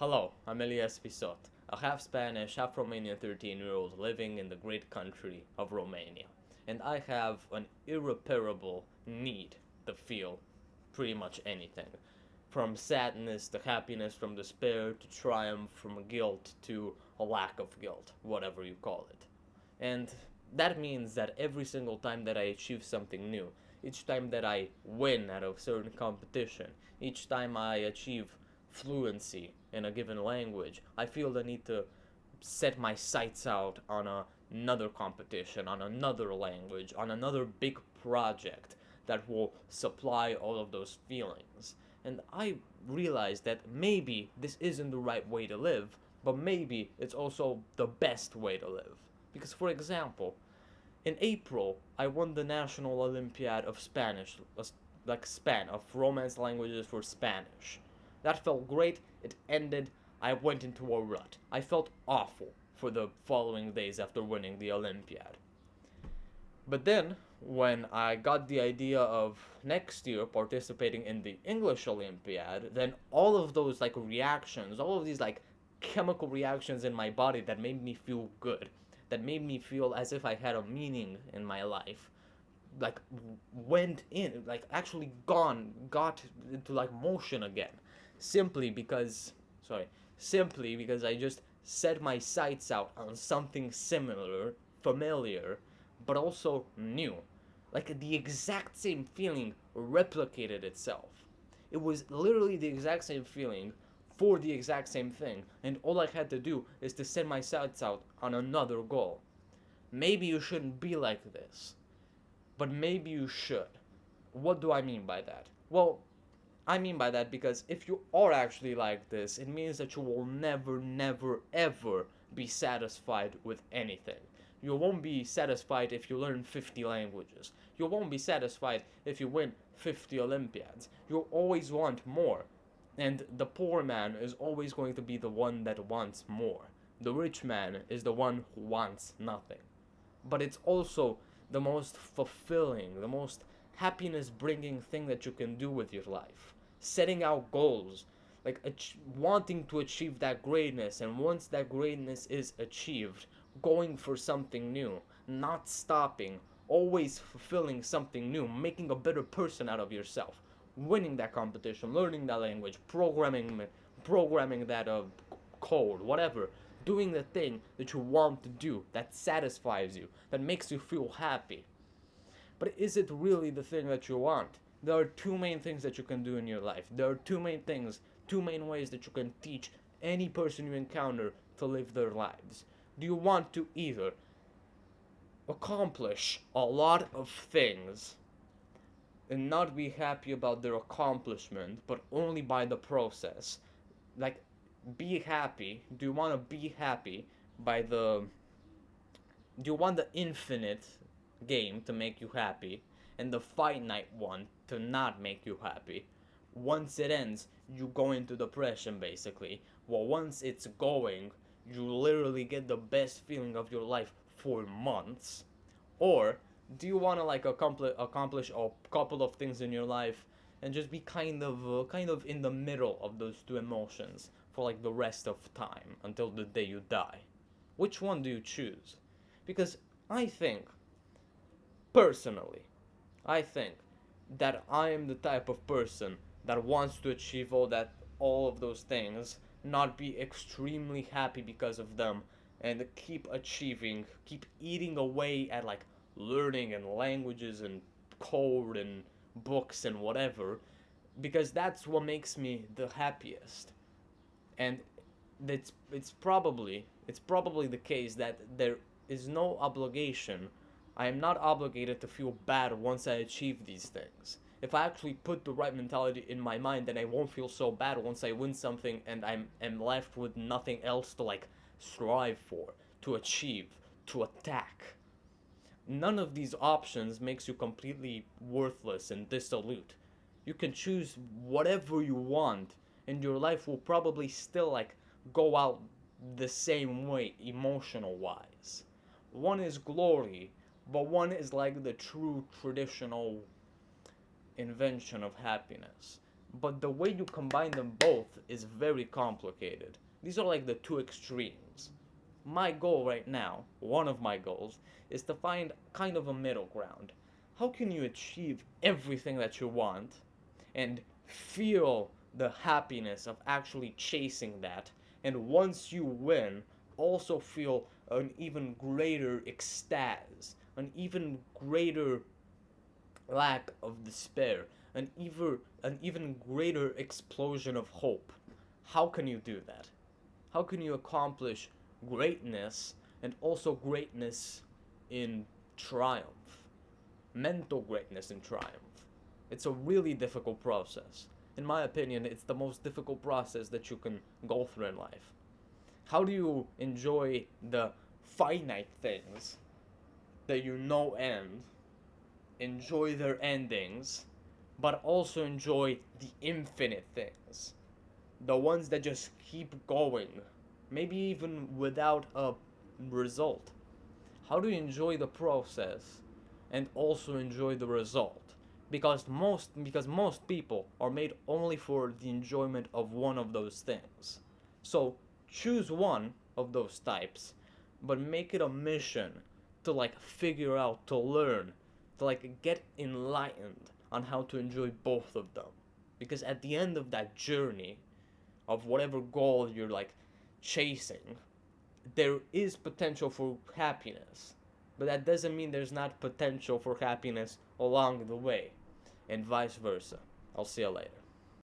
Hello, I'm Elias Pisot, a half Spanish, half Romanian 13-year-old living in the great country of Romania. And I have an irreparable need to feel pretty much anything. From sadness to happiness, from despair to triumph, from guilt to a lack of guilt, whatever you call it. And that means that every single time that I achieve something new, each time that I win at a certain competition, each time I achieve fluency in a given language, I feel the need to set my sights out on another competition, on another language, on another big project that will supply all of those feelings. And I realized that maybe this isn't the right way to live, but maybe it's also the best way to live. Because, for example, in April, I won the National Olympiad of Spanish, like span, of Romance languages for Spanish. That felt great. It ended. I went into a rut. I felt awful for the following days after winning the Olympiad. But then, when I got the idea of next year participating in the English Olympiad, then all of those like reactions, all of these like chemical reactions in my body that made me feel good, that made me feel as if I had a meaning in my life, like went in, like actually got into like motion again, simply because, sorry, simply because I just set my sights out on something similar, familiar, but also new. Like the exact same feeling replicated itself. It was literally the exact same feeling for the exact same thing, and all I had to do is to set my sights out on another goal. Maybe you shouldn't be like this, but maybe you should. What do I mean by that? Well, I mean by that because if you are actually like this, it means that you will never, never, ever be satisfied with anything. You won't be satisfied if you learn 50 languages. You won't be satisfied if you win 50 Olympiads. You'll always want more. And the poor man is always going to be the one that wants more. The rich man is the one who wants nothing. But it's also the most fulfilling, the most happiness bringing thing that you can do with your life. Setting out goals, like wanting to achieve that greatness, and once that greatness is achieved, going for something new, not stopping, always fulfilling something new, making a better person out of yourself, winning that competition, learning that language, programming that code, whatever, doing the thing that you want to do, that satisfies you, that makes you feel happy. But is it really the thing that you want? There are two main things that you can do in your life. There are two main things, two main ways that you can teach any person you encounter to live their lives. Do you want to either accomplish a lot of things and not be happy about their accomplishment, but only by the process? Like, be happy. Do you want to be happy by the. Do you want the infinite game to make you happy and the finite one to not make you happy? Once it ends, you go into depression basically. Well, once it's going, you literally get the best feeling of your life for months. Or do you want to like accomplish a couple of things in your life and just be kind of in the middle of those two emotions for like the rest of time until the day you die? Which one do you choose? Because I think, personally, I think that I am the type of person that wants to achieve all of those things, not be extremely happy because of them, and keep achieving, keep eating away at like learning and languages and code and books and whatever, because that's what makes me the happiest. And it's probably the case that there is no obligation. I am not obligated to feel bad once I achieve these things. If I actually put the right mentality in my mind, then I won't feel so bad once I win something and am left with nothing else to like strive for, to achieve, to attack. None of these options makes you completely worthless and dissolute. You can choose whatever you want, and your life will probably still like go out the same way emotional wise. One is glory, but one is like the true traditional invention of happiness. but the way you combine them both is very complicated. These are like the two extremes. My goal right now, one of my goals, is to find kind of a middle ground. How can you achieve everything that you want and feel the happiness of actually chasing that, and once you win, also feel an even greater ecstase, an even greater lack of despair, an even greater explosion of hope? How can you do that? How can you accomplish greatness and also greatness in triumph? Mental greatness in triumph. It's a really difficult process. In my opinion, it's the most difficult process that you can go through in life. How do you enjoy the finite things that you know end, enjoy their endings, but also enjoy the infinite things? The ones that just keep going, maybe even without a result. How do you enjoy the process and also enjoy the result? Because most people are made only for the enjoyment of one of those things. So choose one of those types, but make it a mission to like figure out, to learn, to like get enlightened on how to enjoy both of them. Because at the end of that journey, of whatever goal you're like chasing, there is potential for happiness. But that doesn't mean there's not potential for happiness along the way, and vice versa. I'll see you later.